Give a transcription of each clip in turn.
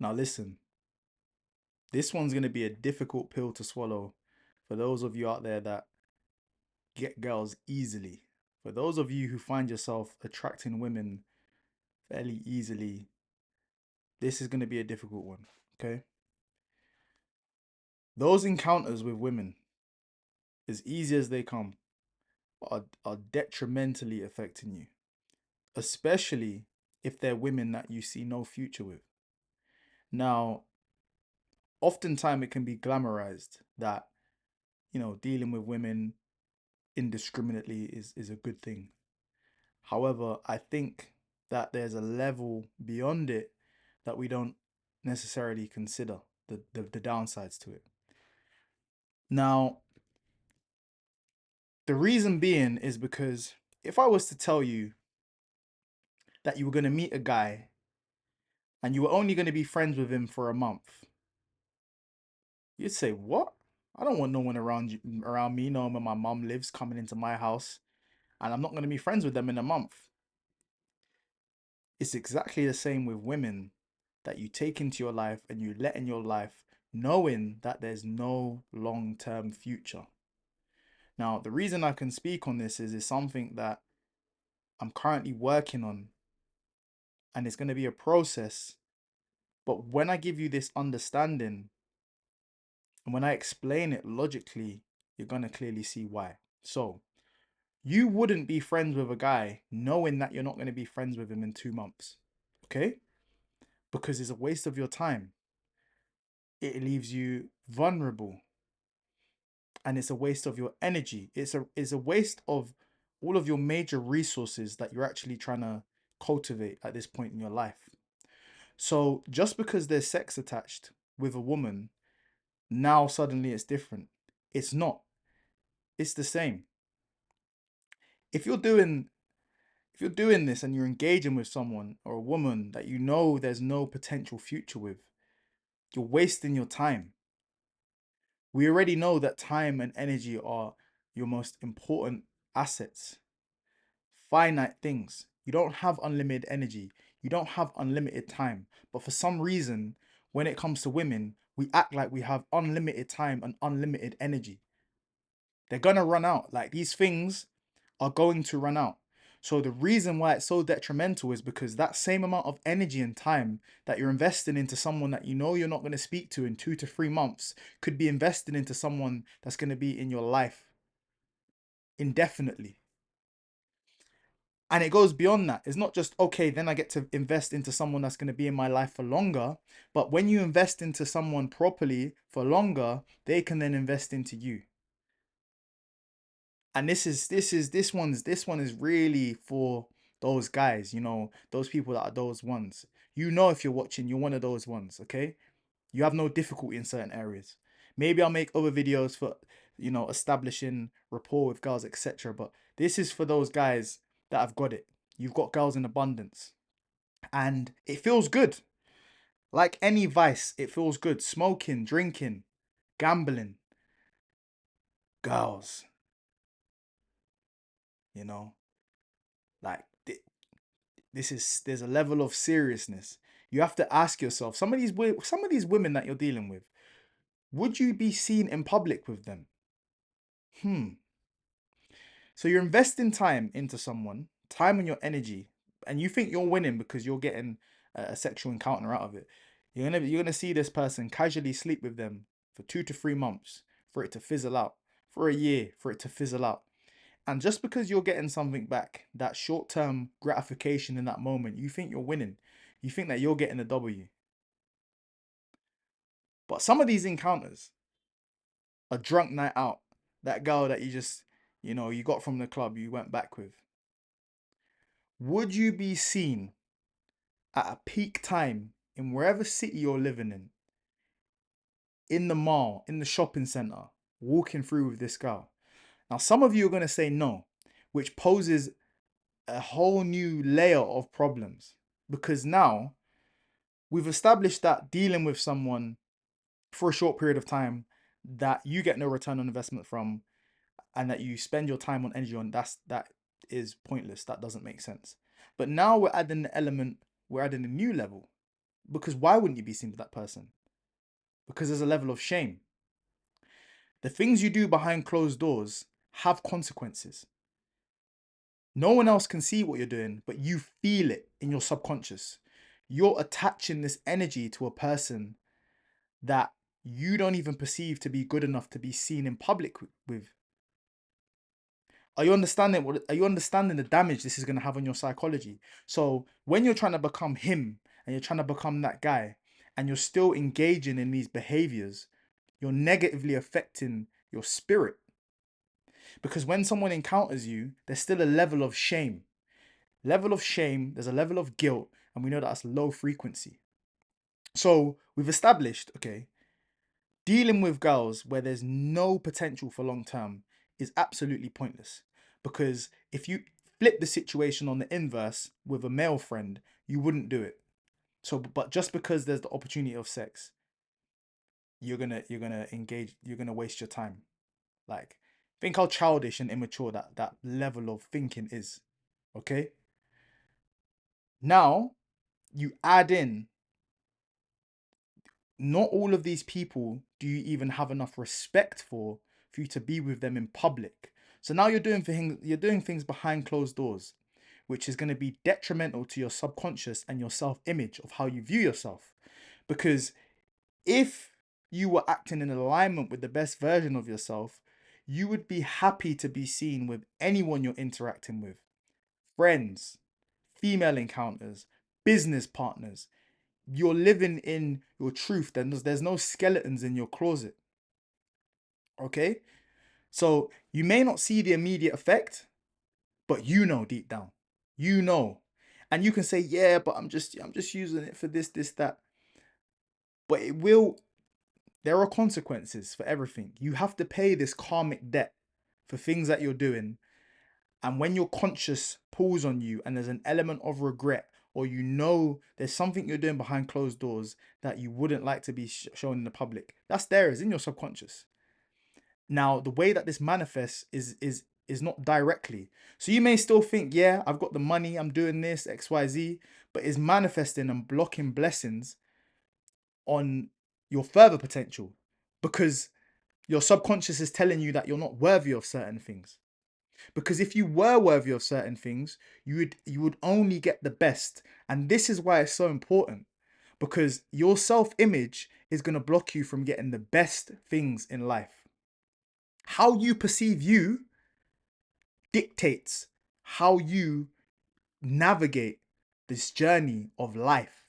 Now listen, this one's going to be a difficult pill to swallow for those of you out there that get girls easily. For those of you who find yourself attracting women fairly easily, this is going to be a difficult one, okay? Those encounters with women, as easy as they come, are detrimentally affecting you, especially if they're women that you see no future with. Now, oftentimes it can be glamorized that, dealing with women indiscriminately is a good thing. However, I think that there's a level beyond it that we don't necessarily consider the downsides to it. Now, the reason being is because if I was to tell you that you were going to meet a guy and you were only going to be friends with him for a month, you'd say, "What? I don't want no one around me knowing where my mom lives coming into my house, and I'm not going to be friends with them in a month." It's exactly the same with women that you take into your life and you let in your life knowing that there's no long-term future. Now, the reason I can speak on this is something that I'm currently working on, and it's going to be a process. But when I give you this understanding and when I explain it logically, you're going to clearly see why. So, you wouldn't be friends with a guy knowing that you're not going to be friends with him in 2 months. Okay? Because it's a waste of your time. It leaves you vulnerable, and it's a waste of your energy. It's a waste of all of your major resources that you're actually trying to cultivate at this point in your life. So just because there's sex attached with a woman, now suddenly it's different. It's not. It's the same. If you're doing if you're doing this and you're engaging with someone or a woman that you know there's no potential future with, you're wasting your time. We already know that time and energy are your most important assets, finite things. You don't have unlimited energy, you don't have unlimited time. But for some reason, when it comes to women, we act like we have unlimited time and unlimited energy. They're gonna run out. Like, these things are going to run out. So the reason why it's so detrimental is because that same amount of energy and time that you're investing into someone that you know you're not going to speak to in 2 to 3 months could be invested into someone that's going to be in your life indefinitely. And it goes beyond that. It's not just, okay, then I get to invest into someone that's going to be in my life for longer. But when you invest into someone properly for longer, they can then invest into you. And this one is really for those guys, those people that are those ones. If you're watching, you're one of those ones, okay? You have no difficulty in certain areas. Maybe I'll make other videos for, establishing rapport with girls, etc. But this is for those guys that have got it. You've got girls in abundance. And it feels good. Like any vice, it feels good. Smoking, drinking, gambling, girls, you know, like there's a level of seriousness. You have to ask yourself, some of these women that you're dealing with, would you be seen in public with them? So you're investing time into someone, time and your energy, and you think you're winning because you're getting a sexual encounter out of it. You're gonna see this person casually sleep with them for 2 to 3 months for it to fizzle out, for a year for it to fizzle out. And just because you're getting something back, that short-term gratification in that moment, you think you're winning. You think that you're getting a W. But some of these encounters, a drunk night out, that girl that you got from the club, you went back with. Would you be seen at a peak time in wherever city you're living in the mall, in the shopping center, walking through with this girl? Now, some of you are going to say no, which poses a whole new layer of problems, because now we've established that dealing with someone for a short period of time that you get no return on investment from, and that you spend your time on energy on, that is pointless. That doesn't make sense. But now we're adding a new level. Because why wouldn't you be seen with that person? Because there's a level of shame. The things you do behind closed doors have consequences. No one else can see what you're doing, but you feel it in your subconscious. You're attaching this energy to a person that you don't even perceive to be good enough to be seen in public with. Are you understanding the damage this is going to have on your psychology? So when you're trying to become him and you're trying to become that guy and you're still engaging in these behaviors, you're negatively affecting your spirit. Because when someone encounters you, there's still a level of shame. There's a level of guilt, and we know that's low frequency. So we've established, okay, dealing with girls where there's no potential for long term is absolutely pointless. Because if you flip the situation on the inverse with a male friend, you wouldn't do it. So, but just because there's the opportunity of sex, you're gonna waste your time. Like, think how childish and immature that level of thinking is. Okay. Now you add in, not all of these people do you even have enough respect for you to be with them in public. So now you're doing things behind closed doors, which is going to be detrimental to your subconscious and your self-image of how you view yourself. Because if you were acting in alignment with the best version of yourself, you would be happy to be seen with anyone you're interacting with. Friends, female encounters, business partners. You're living in your truth. Then there's no skeletons in your closet. Okay? So you may not see the immediate effect, but you know deep down. You know. And you can say, yeah, but I'm just using it for this, that. But there are consequences for everything. You have to pay this karmic debt for things that you're doing. And when your conscious pulls on you and there's an element of regret, or you know there's something you're doing behind closed doors that you wouldn't like to be shown in the public, that's there, is in your subconscious. Now, the way that this manifests is not directly. So you may still think, yeah, I've got the money, I'm doing this, XYZ, but it's manifesting and blocking blessings on your further potential, because your subconscious is telling you that you're not worthy of certain things. Because if you were worthy of certain things, you would only get the best. And this is why it's so important, because your self-image is going to block you from getting the best things in life. How you perceive you dictates how you navigate this journey of life.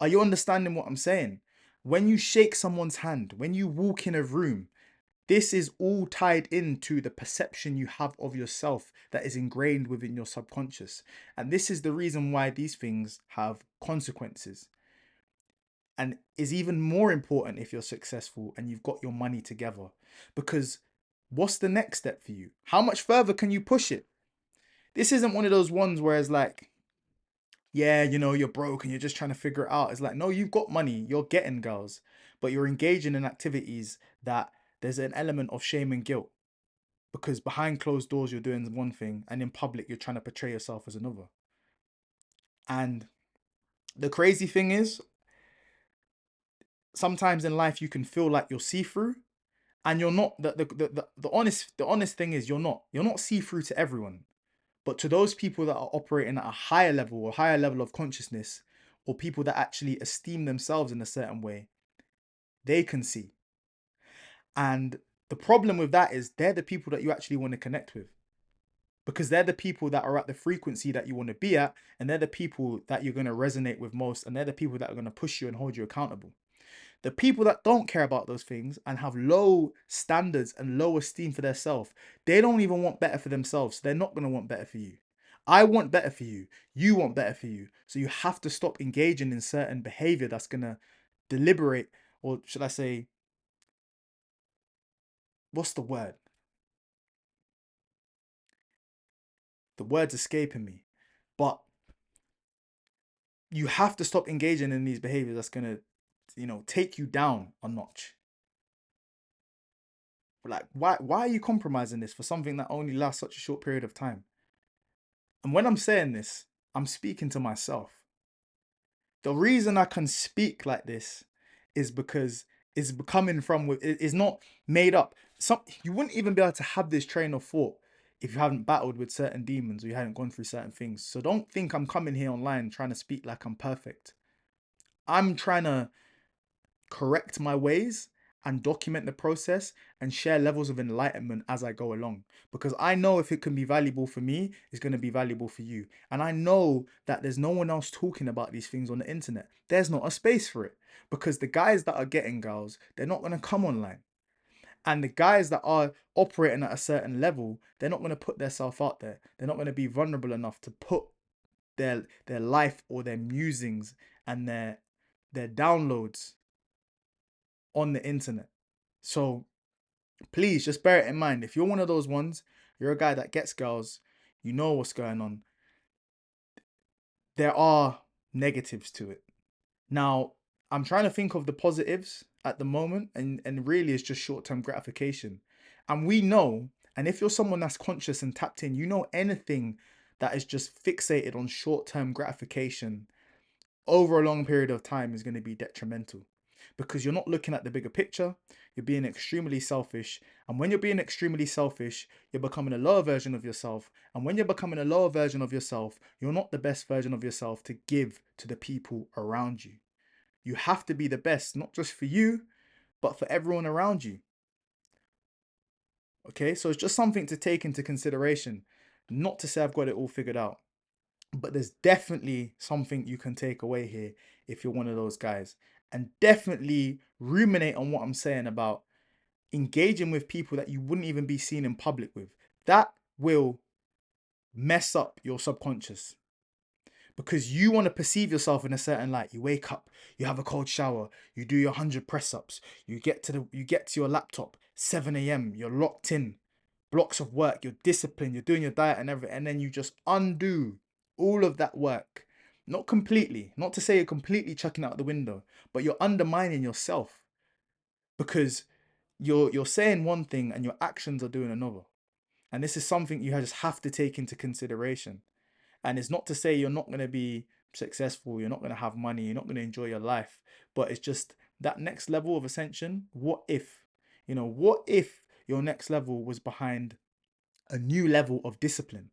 Are you understanding what I'm saying? When you shake someone's hand, when you walk in a room, this is all tied into the perception you have of yourself that is ingrained within your subconscious. And this is the reason why these things have consequences. And is even more important if you're successful and you've got your money together. Because what's the next step for you? How much further can you push it? This isn't one of those ones where it's like, yeah, you're broke and you're just trying to figure it out. It's like, no, you've got money, you're getting girls, but you're engaging in activities that there's an element of shame and guilt. Because behind closed doors, you're doing one thing, and in public, you're trying to portray yourself as another. And the crazy thing is, sometimes in life, you can feel like you're see-through, and you're not. The honest thing is, you're not see-through to everyone. But to those people that are operating at a higher level or higher level of consciousness, or people that actually esteem themselves in a certain way, they can see. And the problem with that is they're the people that you actually want to connect with, because they're the people that are at the frequency that you want to be at, and they're the people that you're going to resonate with most, and they're the people that are going to push you and hold you accountable. The people that don't care about those things and have low standards and low esteem for themselves, they don't even want better for themselves. So they're not going to want better for you. I want better for you. You want better for you. So you have to stop engaging in certain behavior that's going to deliberate, or should I say, what's the word? The word's escaping me. But you have to stop engaging in these behaviors that's going to, take you down a notch. Like, why are you compromising this for something that only lasts such a short period of time? And when I'm saying this, I'm speaking to myself. The reason I can speak like this is because it's coming from, it's not made up. You wouldn't even be able to have this train of thought if you haven't battled with certain demons or you hadn't gone through certain things. So don't think I'm coming here online trying to speak like I'm perfect. I'm trying to correct my ways and document the process and share levels of enlightenment as I go along. Because I know if it can be valuable for me, it's going to be valuable for you. And I know that there's no one else talking about these things on the internet. There's not a space for it. Because the guys that are getting girls, they're not going to come online. And the guys that are operating at a certain level, they're not going to put themselves out there. They're not going to be vulnerable enough to put their life or their musings and their downloads on the internet. So please just bear it in mind. If you're one of those ones, you're a guy that gets girls, you know what's going on. There are negatives to it. Now, I'm trying to think of the positives at the moment, and really it's just short-term gratification. And we know, and if you're someone that's conscious and tapped in, you know anything that is just fixated on short-term gratification over a long period of time is going to be detrimental, because you're not looking at the bigger picture. You're being extremely selfish, and when you're being extremely selfish, you're becoming a lower version of yourself. And when you're becoming a lower version of yourself, you're not the best version of yourself to give to the people around you. You have to be the best, not just for you, but for everyone around you. Okay, so it's just something to take into consideration. Not to say I've got it all figured out, but there's definitely something you can take away here if you're one of those guys. And definitely ruminate on what I'm saying about engaging with people that you wouldn't even be seen in public with. That will mess up your subconscious, because you want to perceive yourself in a certain light. You wake up, you have a cold shower, you do your 100 press ups, you get to your laptop 7 a.m. You're locked in, blocks of work, you're disciplined, you're doing your diet and everything, and then you just undo all of that work. Not completely, not to say you're completely chucking out the window, but you're undermining yourself, because you're saying one thing and your actions are doing another. And this is something you just have to take into consideration. And it's not to say you're not going to be successful, you're not going to have money, you're not going to enjoy your life, but it's just that next level of ascension. What if, what if your next level was behind a new level of discipline?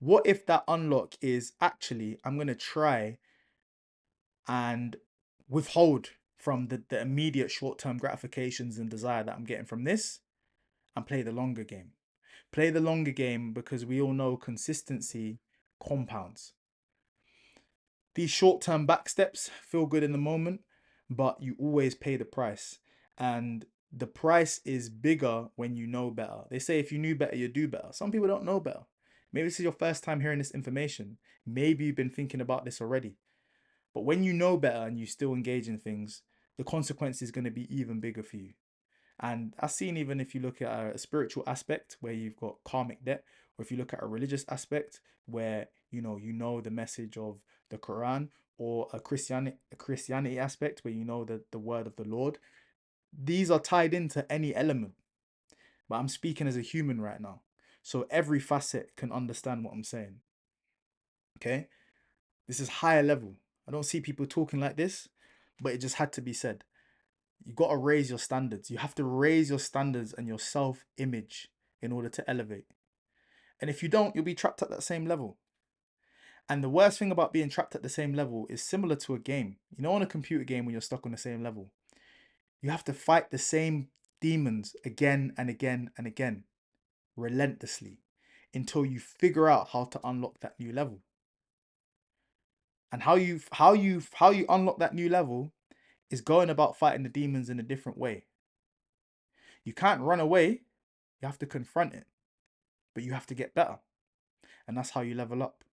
What if that unlock is actually, I'm going to try and withhold from the immediate short-term gratifications and desire that I'm getting from this, and play the longer game. Play the longer game, because we all know consistency compounds. These short-term backsteps feel good in the moment, but you always pay the price. And the price is bigger when you know better. They say if you knew better, you do better. Some people don't know better. Maybe this is your first time hearing this information. Maybe you've been thinking about this already. But when you know better and you still engage in things, the consequence is going to be even bigger for you. And I've seen, even if you look at a spiritual aspect where you've got karmic debt, or if you look at a religious aspect where you know the message of the Quran, or a Christianity aspect where you know the word of the Lord, these are tied into any element. But I'm speaking as a human right now, so every facet can understand what I'm saying. Okay, this is higher level. I don't see people talking like this, but it just had to be said. You got to raise your standards. You have to raise your standards and your self-image in order to elevate. And if you don't, you'll be trapped at that same level. And the worst thing about being trapped at the same level is similar to a game. On a computer game, when you're stuck on the same level, you have to fight the same demons again and again and again, relentlessly, until you figure out how to unlock that new level. And how you unlock that new level is going about fighting the demons in a different way. You can't run away, you have to confront it, but you have to get better. And that's how you level up.